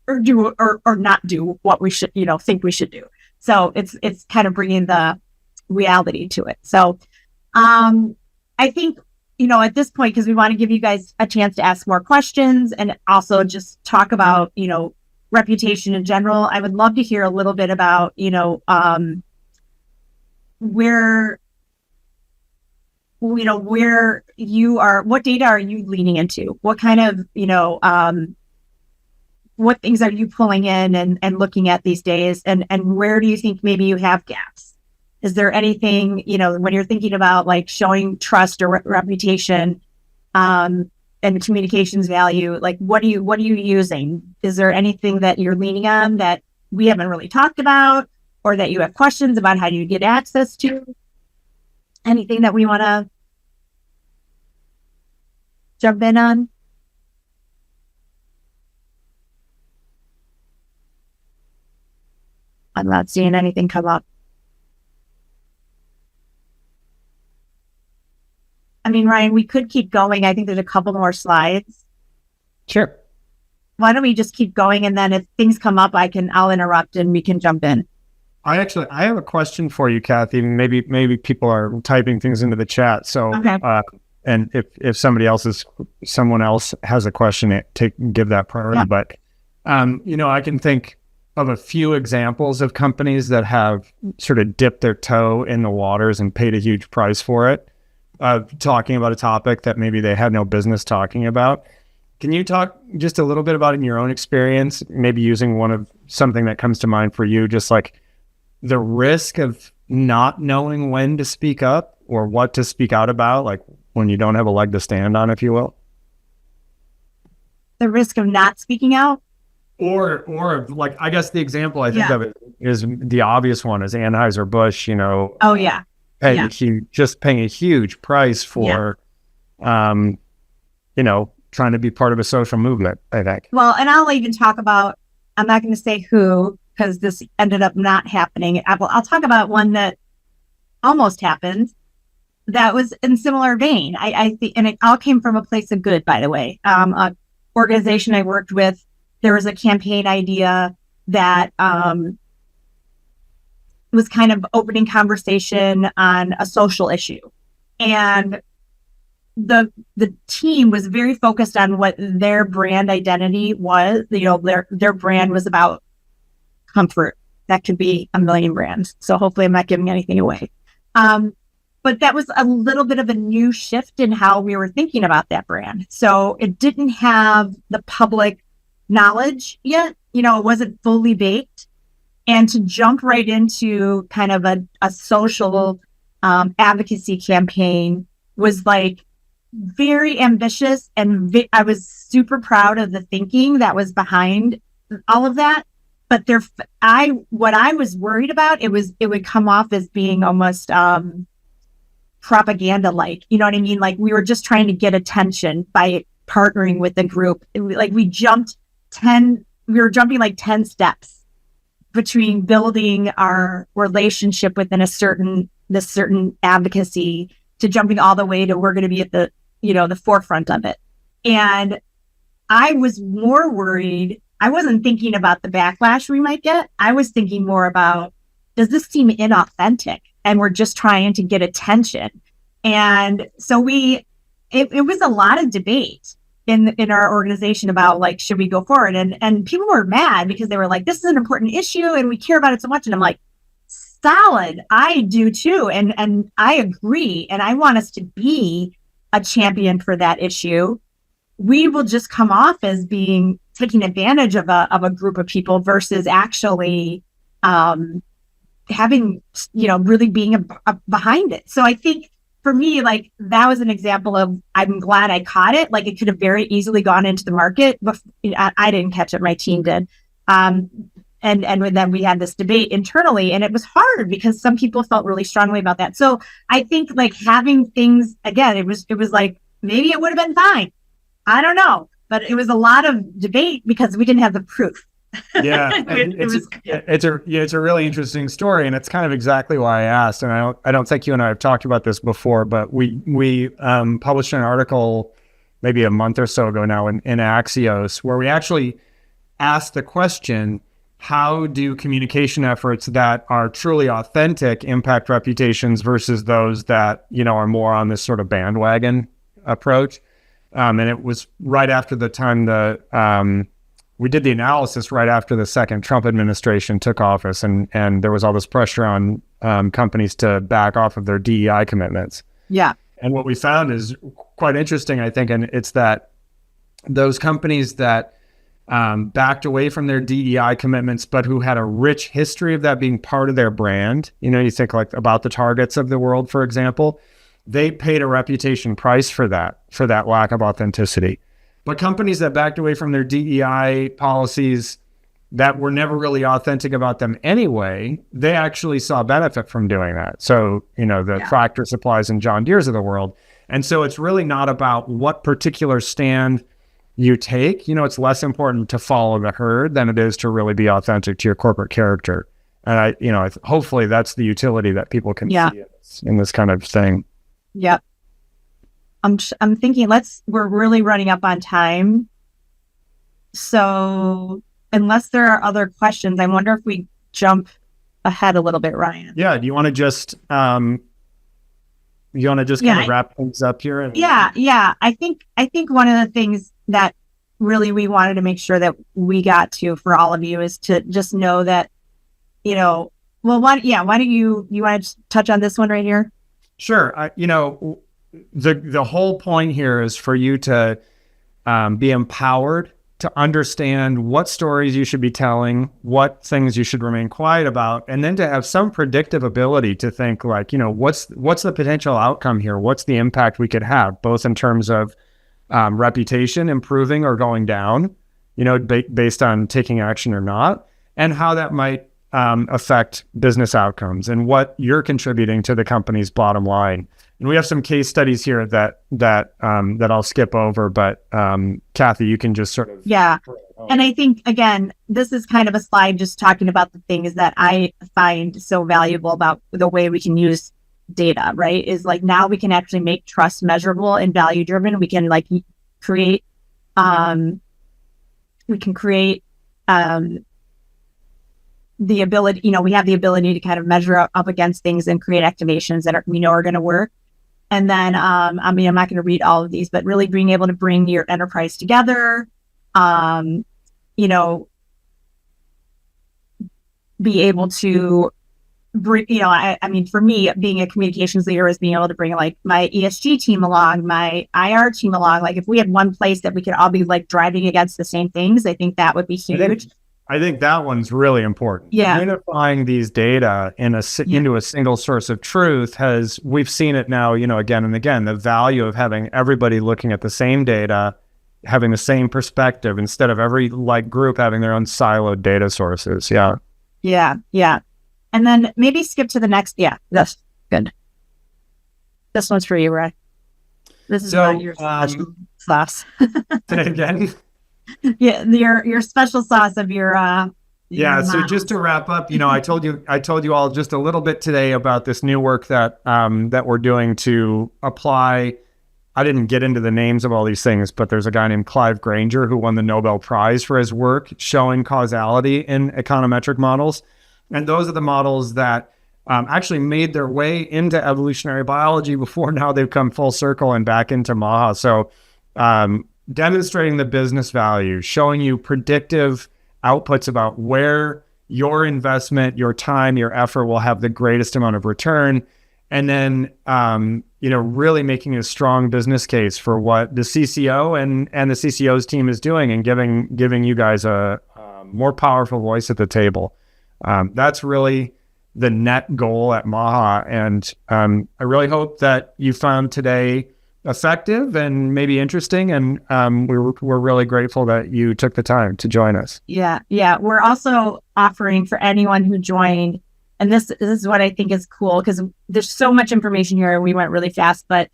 or do, or not do what we should, think we should do. So it's kind of bringing the reality to it. So I think, at this point, because we want to give you guys a chance to ask more questions and also just talk about, reputation in general, I would love to hear a little bit about, where you are, what data are you leaning into? What kind of, what things are you pulling in and looking at these days? And where do you think maybe you have gaps? Is there anything, when you're thinking about like showing trust or reputation and communications value, like what are you using? Is there anything that you're leaning on that we haven't really talked about, or that you have questions about how you get access to? Anything that we want to jump in on? I'm not seeing anything come up. I mean, Ryan, we could keep going. I think there's a couple more slides. Sure. Why don't we just keep going, and then if things come up, I'll interrupt and we can jump in. I have a question for you, Kathy. Maybe people are typing things into the chat. So, okay. And if someone else has a question, give that priority. Yeah. But I can think of a few examples of companies that have sort of dipped their toe in the waters and paid a huge price for it, talking about a topic that maybe they had no business talking about. Can you talk just a little bit about, in your own experience, maybe using something that comes to mind for you, just like the risk of not knowing when to speak up or what to speak out about, like when you don't have a leg to stand on, if you will? The risk of not speaking out? Or like, I guess the example I think of it is the obvious one is Anheuser-Busch, Oh yeah. Just paying a huge price for, trying to be part of a social movement, I think. Well, and I'll even talk about, I'm not going to say who, because this ended up not happening. I'll talk about one that almost happened that was in similar vein. I think, and it all came from a place of good, by the way. An organization I worked with, there was a campaign idea that was kind of opening conversation on a social issue. And the team was very focused on what their brand identity was. Their brand was about comfort. That could be a million brands. So hopefully I'm not giving anything away. But that was a little bit of a new shift in how we were thinking about that brand. So it didn't have the public knowledge yet. It wasn't fully baked. And to jump right into kind of a social advocacy campaign was like very ambitious, and I was super proud of the thinking that was behind all of that. But what I was worried about, it would come off as being almost propaganda like, you know what I mean? Like we were just trying to get attention by partnering with the group. Like we were jumping like 10 steps between building our relationship within this certain advocacy to jumping all the way to we're going to be at the forefront of it. And I was more worried. I wasn't thinking about the backlash we might get. I was thinking more about, does this seem inauthentic? And we're just trying to get attention. And so it was a lot of debate in our organization about like, should we go forward? And people were mad because they were like, this is an important issue and we care about it so much. And I'm like, solid. I do too. And I agree. And I want us to be a champion for that issue. We will just come off as being taking advantage of a group of people versus actually having, really being behind it. So I think for me, like that was an example of, I'm glad I caught it. Like it could have very easily gone into the market, but I didn't catch it. My team did. And then we had this debate internally, and it was hard because some people felt really strongly about that. So I think like having things, again, it was like, maybe it would have been fine. I don't know, but it was a lot of debate because we didn't have the proof. Yeah, it's a really interesting story, and it's kind of exactly why I asked. And I don't think you and I have talked about this before, but we published an article maybe a month or so ago now in Axios, where we actually asked the question, how do communication efforts that are truly authentic impact reputations versus those that, are more on this sort of bandwagon approach? And it was right after the time we did the analysis right after the second Trump administration took office, and there was all this pressure on companies to back off of their DEI commitments. Yeah. And what we found is quite interesting, I think, and it's that those companies that backed away from their DEI commitments, but who had a rich history of that being part of their brand, you think like about the Targets of the world, for example, they paid a reputation price for that lack of authenticity. But companies that backed away from their DEI policies that were never really authentic about them anyway, they actually saw benefit from doing that. So, the Tractor Supplies and John Deere's of the world. And so it's really not about what particular stand you take. It's less important to follow the herd than it is to really be authentic to your corporate character. And hopefully that's the utility that people can see in this kind of thing. Yep. I'm thinking we're really running up on time. So unless there are other questions, I wonder if we jump ahead a little bit, Ryan. Yeah. Do you want to just, kind of wrap things up here? Yeah. I think one of the things that really we wanted to make sure that we got to for all of you is to just know that, why don't you want to touch on this one right here? Sure. The whole point here is for you to be empowered to understand what stories you should be telling, what things you should remain quiet about, and then to have some predictive ability to think like, what's the potential outcome here? What's the impact we could have, both in terms of reputation improving or going down, based on taking action or not, and how that might affect business outcomes and what you're contributing to the company's bottom line. And we have some case studies here that I'll skip over, but Kathy, you can just sort of And I think again, this is kind of a slide just talking about the things that I find so valuable about the way we can use data. Right? Is like now we can actually make trust measurable and value driven. We can like create. The ability, we have the ability to kind of measure up against things and create activations that we know are going to work. And then, I'm not going to read all of these, but really being able to bring your enterprise together, be able to bring, for me, being a communications leader is being able to bring like my ESG team along, my IR team along. Like if we had one place that we could all be like driving against the same things, I think that would be huge. I think that one's really important. Yeah. Unifying these data into a single source of truth we've seen it now, again and again, the value of having everybody looking at the same data, having the same perspective instead of every group having their own siloed data sources. Yeah. Yeah. Yeah. And then maybe skip to the next. Yeah. That's good. This one's for you, Ray. This is your special sauce. Say it again. Yeah, your special sauce of your So just to wrap up, I told you all just a little bit today about this new work that we're doing to apply. I didn't get into the names of all these things, but there's a guy named Clive Granger who won the Nobel Prize for his work showing causality in econometric models. And those are the models that actually made their way into evolutionary biology before now they've come full circle and back into MAHA. So demonstrating the business value, showing you predictive outputs about where your investment, your time, your effort will have the greatest amount of return. And then, really making a strong business case for what the CCO and the CCO's team is doing and giving you guys a more powerful voice at the table. That's really the net goal at MAHA. And I really hope that you found today effective and maybe interesting. And we're really grateful that you took the time to join us. Yeah. Yeah. We're also offering for anyone who joined, and this is what I think is cool because there's so much information here and we went really fast, but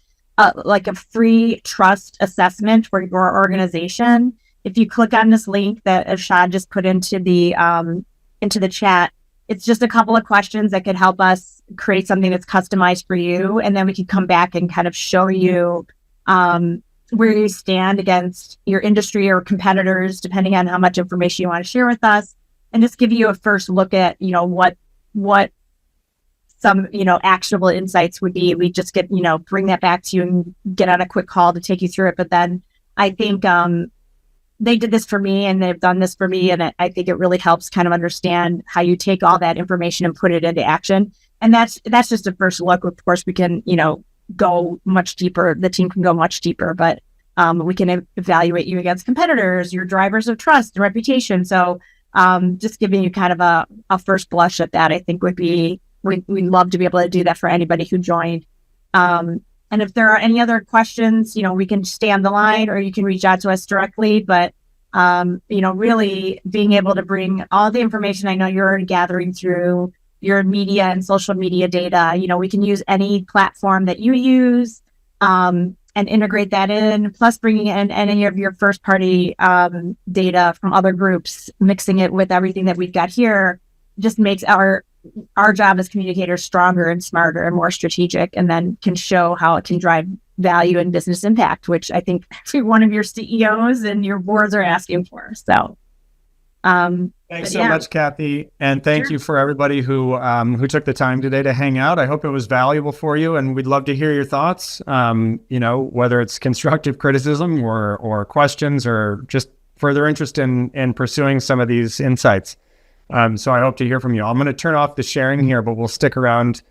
like a free trust assessment for your organization. If you click on this link that Ashad just put into the chat, it's just a couple of questions that could help us create something that's customized for you. And then we can come back and kind of show you where you stand against your industry or competitors, depending on how much information you want to share with us, and just give you a first look at, what some, actionable insights would be. We just get, bring that back to you and get on a quick call to take you through it. But then I think they did this for me and they've done this for me. And I think it really helps kind of understand how you take all that information and put it into action. And that's just a first look. Of course, we can, go much deeper. The team can go much deeper, but we can evaluate you against competitors, your drivers of trust and reputation. So just giving you kind of a first blush at that, I think would be, we'd love to be able to do that for anybody who joined. And if there are any other questions, we can stay on the line or you can reach out to us directly. But, really being able to bring all the information I know you're already gathering through your media and social media data, we can use any platform that you use and integrate that in, plus bringing in any of your first party data from other groups, mixing it with everything that we've got here, just makes our job as communicators stronger and smarter and more strategic, and then can show how it can drive value and business impact, which I think every one of your CEOs and your boards are asking for. So thanks so much, Kathy. And thank you for everybody who took the time today to hang out. I hope it was valuable for you, and we'd love to hear your thoughts, whether it's constructive criticism or questions or just further interest in pursuing some of these insights. So I hope to hear from you. I'm going to turn off the sharing here, but we'll stick around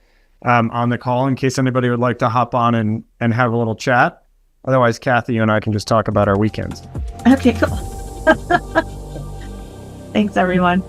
on the call in case anybody would like to hop on and have a little chat. Otherwise, Kathy, you and I can just talk about our weekends. Okay, cool. Thanks, everyone.